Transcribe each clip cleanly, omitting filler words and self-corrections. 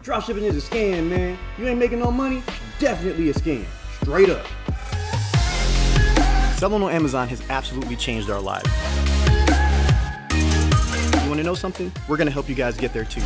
Dropshipping is a scam, man. You ain't making no money? Definitely a scam. Straight up. Selling on Amazon has absolutely changed our lives. You want to know something? We're going to help you guys get there too.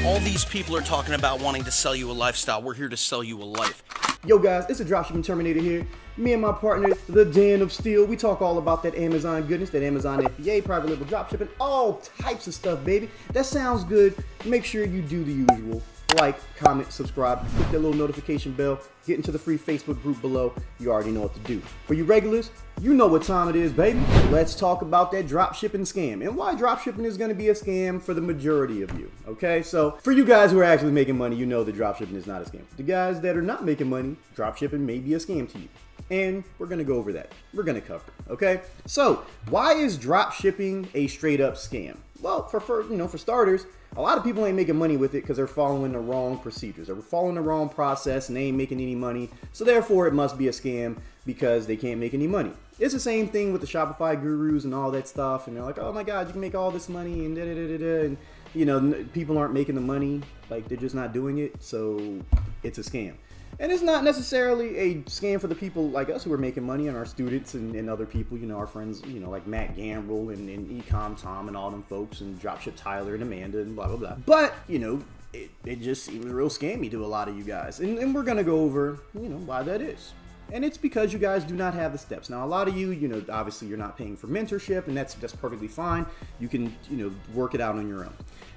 All these people are talking about wanting to sell you a lifestyle. We're here to sell you a life. Yo guys, it's the Dropshipping Terminator here. Me and my partner, the Dan of Steel, we talk all about that Amazon goodness, that Amazon FBA, private label dropshipping, all types of stuff, baby. That sounds good. Make sure you do the usual. Like, comment, subscribe, click that little notification bell, get into the free Facebook group below. You already know what to do. For you regulars, you know what time it is, baby. Let's talk about that dropshipping scam and why dropshipping is going to be a scam for the majority of you, okay? So, for you guys who are actually making money, you know that dropshipping is not a scam. The guys that are not making money, dropshipping may be a scam to you. And we're going to go over that. We're going to cover it, okay? So, why is dropshipping a straight up scam? Well, for starters, a lot of people ain't making money with it because they're following the wrong procedures. They're following the wrong process and they ain't making any money. So therefore, it must be a scam because they can't make any money. It's the same thing with the Shopify gurus and all that stuff. And they're like, oh my God, you can make all this money and da-da-da-da-da. And, you know, people aren't making the money. Like, they're just not doing it. So it's a scam. And it's not necessarily a scam for the people like us who are making money and our students and other people, you know, our friends, you know, like Matt Gamble and Ecom Tom and all them folks and Dropship Tyler and Amanda and blah, blah, blah. But, you know, it just seems real scammy to a lot of you guys. And we're going to go over, you know, why that is. And it's because you guys do not have the steps. Now, a lot of you, you know, obviously you're not paying for mentorship and that's perfectly fine. You can, you know, work it out on your own.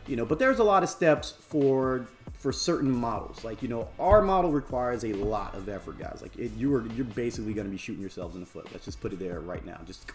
You know, but there's a lot of steps for certain models. Like, you know, our model requires a lot of effort, guys. Like, you're basically going to be shooting yourselves in the foot. Let's just put it there right now. Just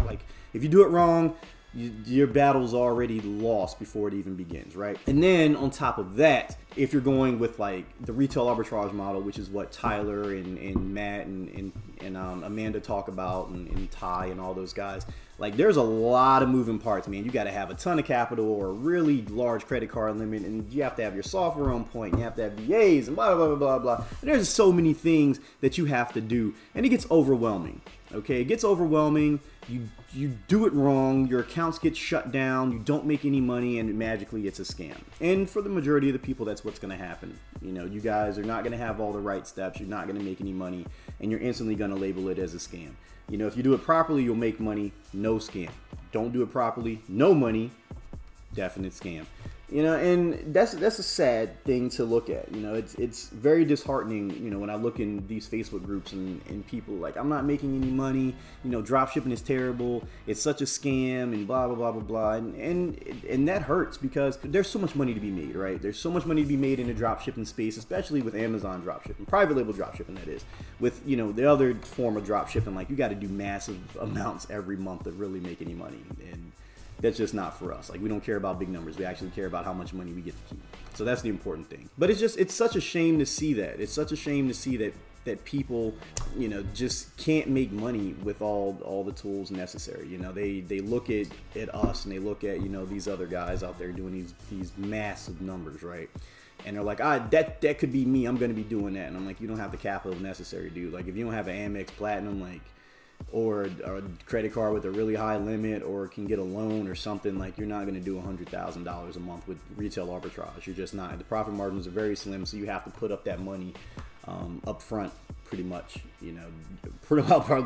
like, if you do it wrong, your battle's already lost before it even begins, right? And then on top of that, if you're going with like the retail arbitrage model, which is what Tyler and Matt and Amanda talk about and Ty and all those guys, like there's a lot of moving parts, man. You got to have a ton of capital or a really large credit card limit, and you have to have your software on point. You have to have VAs and blah, blah, blah, blah, blah. And there's so many things that you have to do, and it gets overwhelming. Okay, it gets overwhelming. You do it wrong, your accounts get shut down, you don't make any money, and magically it's a scam. And for the majority of the people, that's what's going to happen. You know, you guys are not going to have all the right steps, you're not going to make any money, and you're instantly going to label it as a scam. You know, if you do it properly, you'll make money, no scam. Don't do it properly, no money, definite scam. You know, and that's a sad thing to look at. You know, it's very disheartening, you know, when I look in these Facebook groups and people like, I'm not making any money, you know, dropshipping is terrible, it's such a scam and blah, blah, blah, blah, blah. And that hurts because there's so much money to be made, right? There's so much money to be made in the dropshipping space, especially with Amazon dropshipping, private label dropshipping, that is. With, you know, the other form of dropshipping, like you got to do massive amounts every month to really make any money. And that's just not for us. Like, we don't care about big numbers. We actually care about how much money we get to keep. So that's the important thing. But it's such a shame to see that. It's such a shame to see that people, you know, just can't make money with all the tools necessary. You know, they look at us and they look at, you know, these other guys out there doing these massive numbers, right? And they're like, that could be me. I'm going to be doing that. And I'm like, you don't have the capital necessary, dude. Like, if you don't have an Amex Platinum, like, or a credit card with a really high limit, or can get a loan or something, like you're not going to do $100,000 a month with retail arbitrage. You're just not. The profit margins are very slim, so you have to put up that money up front, pretty much. You know,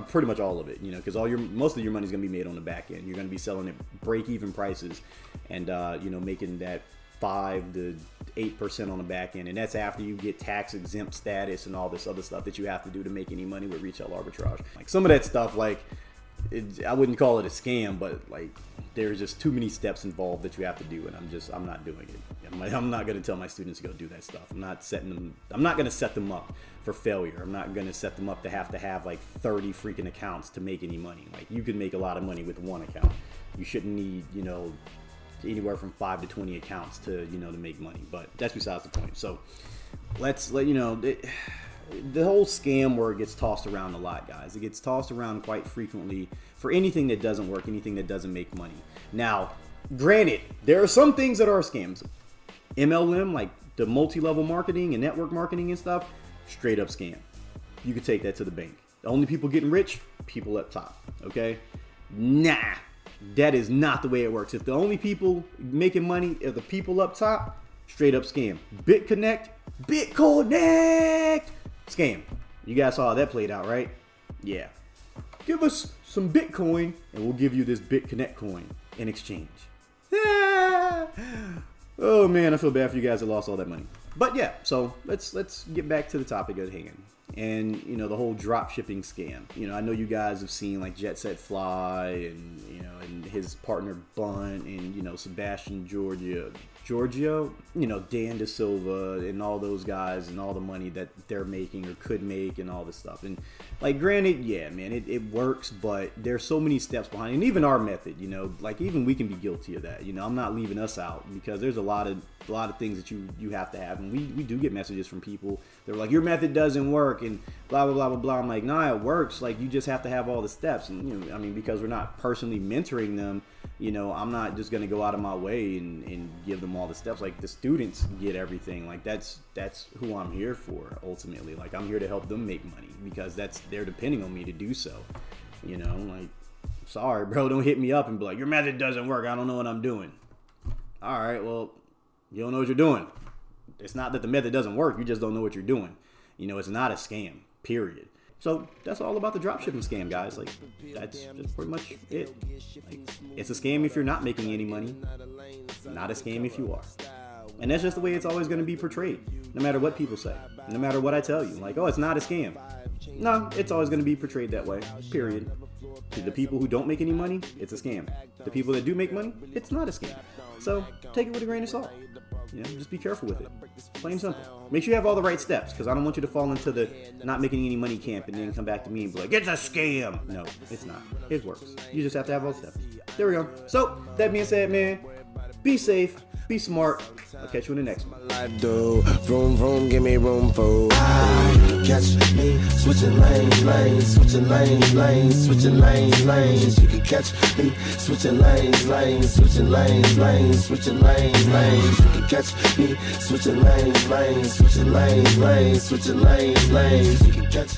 pretty much all of it. You know, because most of your money is going to be made on the back end. You're going to be selling at break-even prices, and you know, making that 5 to 8% on the back end, and that's after you get tax exempt status and all this other stuff that you have to do to make any money with retail arbitrage. Like some of that stuff, like I wouldn't call it a scam, but like there's just too many steps involved that you have to do, and I'm not doing it. I'm not going to tell my students to go do that stuff. I'm not going to set them up for failure. I'm not going to set them up to have like 30 freaking accounts to make any money. Like, you can make a lot of money with one account. You shouldn't need, you know, anywhere from 5 to 20 accounts to, you know, to make money. But that's besides the point. So let's let you know, the whole scam word gets tossed around a lot, guys. It gets tossed around quite frequently for anything that doesn't work, anything that doesn't make money. Now, granted, there are some things that are scams. MLM, like the multi-level marketing and network marketing and stuff, straight up scam. You could take that to the bank. The only people getting rich, people up top, okay? Nah, That is not the way it works. If the only people making money are the people up top, straight up scam. BitConnect, scam. You guys saw how that played out, right? Yeah. Give us some Bitcoin and we'll give you this BitConnect coin in exchange. Oh man, I feel bad for you guys that lost all that money. But yeah, so let's get back to the topic at hand. And you know, the whole drop shipping scam. You know, I know you guys have seen like Jet Set Fly and you know, and his partner Bunt and you know, Sebastian Giorgio, you know, Dan Da Silva and all those guys and all the money that they're making or could make and all this stuff. And like, granted, yeah, man, it works, but there's so many steps behind it. And even our method, you know, like even we can be guilty of that. You know, I'm not leaving us out because there's a lot of things that you have to have. And we do get messages from people that are like, your method doesn't work and blah, blah, blah, blah, blah. I'm like, nah, it works. Like, you just have to have all the steps. And, you know, I mean, because we're not personally mentoring them, you know, I'm not just going to go out of my way and give them all the steps. Like, the students get everything. Like, that's who I'm here for, ultimately. Like, I'm here to help them make money because they're depending on me to do so. You know, like, sorry, bro, don't hit me up and be like, your method doesn't work. I don't know what I'm doing. All right, well, you don't know what you're doing. It's not that the method doesn't work. You just don't know what you're doing. You know, it's not a scam, period. So that's all about the dropshipping scam, guys. Like, that's pretty much it. Like, it's a scam if you're not making any money. Not a scam if you are. And that's just the way it's always going to be portrayed, no matter what people say, no matter what I tell you. Like, oh, it's not a scam. No, it's always going to be portrayed that way, period. To the people who don't make any money, it's a scam. The people that do make money, it's not a scam. So take it with a grain of salt. You know, just be careful with it. Plain and simple. Make sure you have all the right steps, because I don't want you to fall into the not making any money camp and then come back to me and be like, it's a scam. No, it's not. It works. You just have to have all the steps. There we go. So, that being said, man, be safe, be smart. I'll catch you in the next one. Vroom, vroom, give me room for catch me switching lanes, switching lanes, switching lanes. You can catch me switching lanes, switching lanes, switching lanes. You can catch me switching lanes, switching lanes, switching lanes. You can catch